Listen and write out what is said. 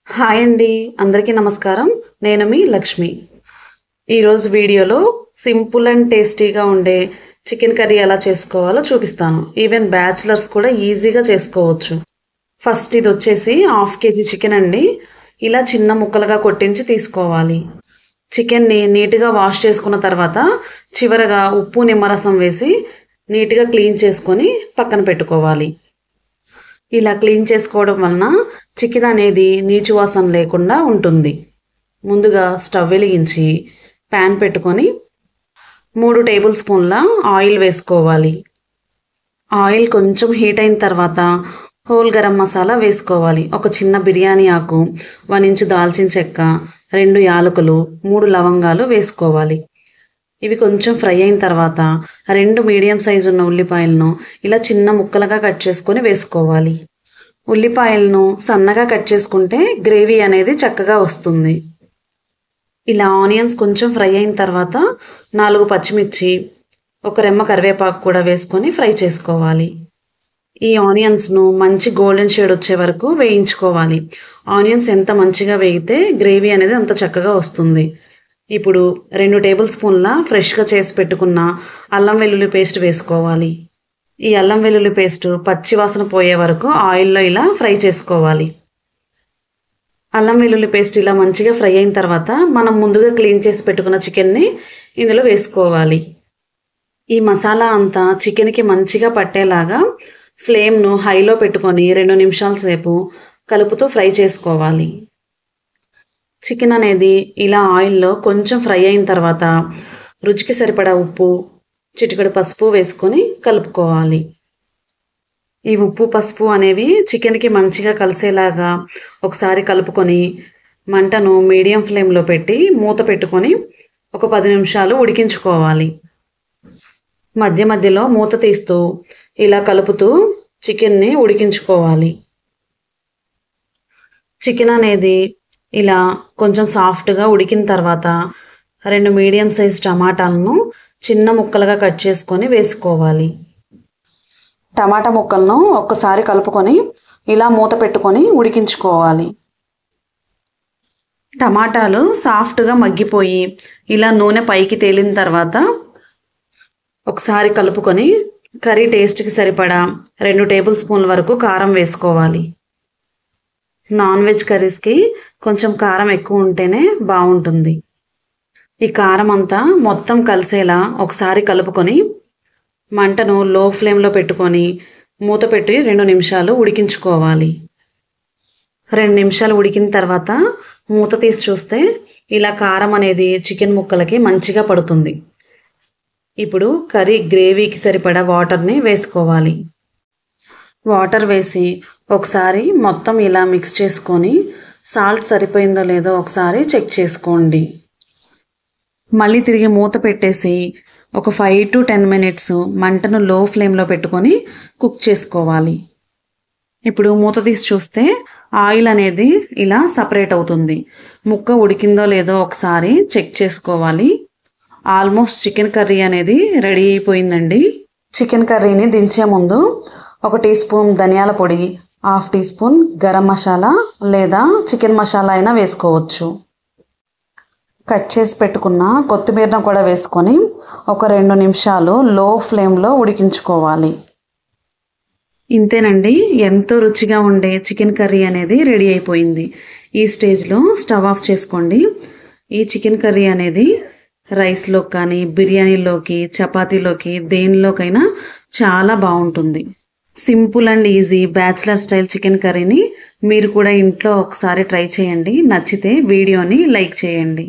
Hi అండి, అందరికీ నమస్కారం. నేను మీ లక్ష్మి. ఈరోజు వీడియోలో సింపుల్ అండ్ టేస్టీగా ఉండే చికెన్ కర్రీ ఎలా చేసుకోవాలో చూపిస్తాను. ఈవెన్ బ్యాచిలర్స్ కూడా ఈజీగా చేసుకోవచ్చు. ఫస్ట్ ఇది వచ్చేసి 1/2 kg చికెన్ అండి. ఇలా చిన్న ముక్కలుగా కొట్టించి తీసుకోవాలి. చికెన్ని నీట్గా వాష్ చేసుకున్న తర్వాత చివరగా ఉప్పు నిమ్మరసం వేసి నీట్గా క్లీన్ చేసుకొని పక్కన పెట్టుకోవాలి. ఇలా క్లీన్ చేసుకోవడం వలన చికెన్ అనేది నీచు వాసన లేకుండా ఉంటుంది. ముందుగా స్టవ్ వెలిగించి ప్యాన్ పెట్టుకొని 3 టేబుల్ స్పూన్ల ఆయిల్ వేసుకోవాలి. ఆయిల్ కొంచెం హీట్ అయిన తర్వాత హోల్ గరం మసాలా వేసుకోవాలి. ఒక చిన్న బిర్యానీ ఆకు, 1 ఇంచు దాల్చిన చెక్క, 2 యాలకులు, 3 లవంగాలు వేసుకోవాలి. ఇవి కొంచెం ఫ్రై అయిన తర్వాత 2 మీడియం సైజు ఉన్న ఉల్లిపాయలను ఇలా చిన్న ముక్కలుగా కట్ చేసుకొని వేసుకోవాలి. ఉల్లిపాయలను సన్నగా కట్ చేసుకుంటే గ్రేవీ అనేది చక్కగా వస్తుంది. ఇలా ఆనియన్స్ కొంచెం ఫ్రై అయిన తర్వాత 4 పచ్చిమిర్చి, 1 రెమ్మ కరివేపాకు కూడా వేసుకొని ఫ్రై చేసుకోవాలి. ఈ ఆనియన్స్ను మంచి గోల్డెన్ షేడ్ వచ్చే వరకు వేయించుకోవాలి. ఆనియన్స్ ఎంత మంచిగా వేగితే గ్రేవీ అనేది అంత చక్కగా వస్తుంది. ఇప్పుడు 2 టేబుల్ స్పూన్ల ఫ్రెష్గా చేసి పెట్టుకున్న అల్లం వెల్లుల్లి పేస్ట్ వేసుకోవాలి. ఈ అల్లం వెల్లుల్లి పేస్ట్ పచ్చి వాసన పోయే వరకు ఆయిల్లో ఇలా ఫ్రై చేసుకోవాలి. అల్లం వెల్లుల్లి పేస్ట్ ఇలా మంచిగా ఫ్రై అయిన తర్వాత మనం ముందుగా క్లీన్ చేసి పెట్టుకున్న చికెన్ని ఇందులో వేసుకోవాలి. ఈ మసాలా అంతా చికెన్కి మంచిగా పట్టేలాగా ఫ్లేమ్ను హైలో పెట్టుకొని 2 నిమిషాల సేపు కలుపుతూ ఫ్రై చేసుకోవాలి. చికెన్ అనేది ఇలా ఆయిల్లో కొంచెం ఫ్రై అయిన తర్వాత రుచికి సరిపడా ఉప్పు, చిటికెడు పసుపు వేసుకొని కలుపుకోవాలి. ఈ ఉప్పు పసుపు అనేవి చికెన్కి మంచిగా కలిసేలాగా ఒకసారి కలుపుకొని మంటను మీడియం ఫ్లేమ్లో పెట్టి మూత పెట్టుకొని ఒక 10 నిమిషాలు ఉడికించుకోవాలి. మధ్య మధ్యలో మూత తీస్తూ ఇలా కలుపుతూ చికెన్ని ఉడికించుకోవాలి. చికెన్ అనేది ఇలా కొంచెం సాఫ్ట్గా ఉడికిన తర్వాత 2 మీడియం సైజ్ టమాటాలను చిన్న ముక్కలుగా కట్ చేసుకొని వేసుకోవాలి. టమాటా ముక్కలను ఒక్కసారి కలుపుకొని ఇలా మూత పెట్టుకొని ఉడికించుకోవాలి. టమాటాలు సాఫ్ట్గా మగ్గిపోయి ఇలా నూనె పైకి తేలిన తర్వాత ఒకసారి కలుపుకొని కర్రీ టేస్ట్కి సరిపడా 2 టేబుల్ స్పూన్ల వరకు కారం వేసుకోవాలి. నాన్ వెజ్ కర్రీస్కి కొంచెం కారం ఎక్కువ ఉంటేనే బాగుంటుంది. ఈ కారం అంతా మొత్తం కలిసేలా ఒకసారి కలుపుకొని మంటను లో ఫ్లేమ్లో పెట్టుకొని మూత పెట్టి 2 నిమిషాలు ఉడికించుకోవాలి. 2 నిమిషాలు ఉడికిన తర్వాత మూత తీసి చూస్తే ఇలా కారం అనేది చికెన్ ముక్కలకి మంచిగా పడుతుంది. ఇప్పుడు కర్రీ గ్రేవీకి సరిపడా వాటర్ని వేసుకోవాలి. వాటర్ వేసి ఒకసారి మొత్తం ఇలా మిక్స్ చేసుకొని సాల్ట్ సరిపోయిందో లేదో ఒకసారి చెక్ చేసుకోండి. మళ్ళీ తిరిగి మూత పెట్టేసి ఒక 5 to 10 మినిట్స్ మంటను లో ఫ్లేమ్లో పెట్టుకొని కుక్ చేసుకోవాలి. ఇప్పుడు మూత తీసి చూస్తే ఆయిల్ అనేది ఇలా సపరేట్ అవుతుంది. ముక్క ఉడికిందో లేదో ఒకసారి చెక్ చేసుకోవాలి. ఆల్మోస్ట్ చికెన్ కర్రీ అనేది రెడీ అయిపోయిందండి. చికెన్ కర్రీని దించే ముందు 1 టీ స్పూన్ ధనియాల పొడి, 1/2 టీ స్పూన్ గరం మసాలా లేదా చికెన్ మసాలా అయినా వేసుకోవచ్చు. కట్ చేసి పెట్టుకున్న కొత్తిమీరను కూడా వేసుకొని ఒక 2 నిమిషాలు లో ఫ్లేమ్లో ఉడికించుకోవాలి. ఇంతేనండి, ఎంతో రుచిగా ఉండే చికెన్ కర్రీ అనేది రెడీ అయిపోయింది. ఈ స్టేజ్లో స్టవ్ ఆఫ్ చేసుకోండి. ఈ చికెన్ కర్రీ అనేది రైస్లోకి కానీ బిర్యానీలోకి, చపాతీలోకి దేనిలోకైనా చాలా బాగుంటుంది. Simple and easy bachelor style chicken కర్రీని మీరు కూడా ఇంట్లో ఒకసారి ట్రై చేయండి. నచ్చితే వీడియోని లైక్ చేయండి.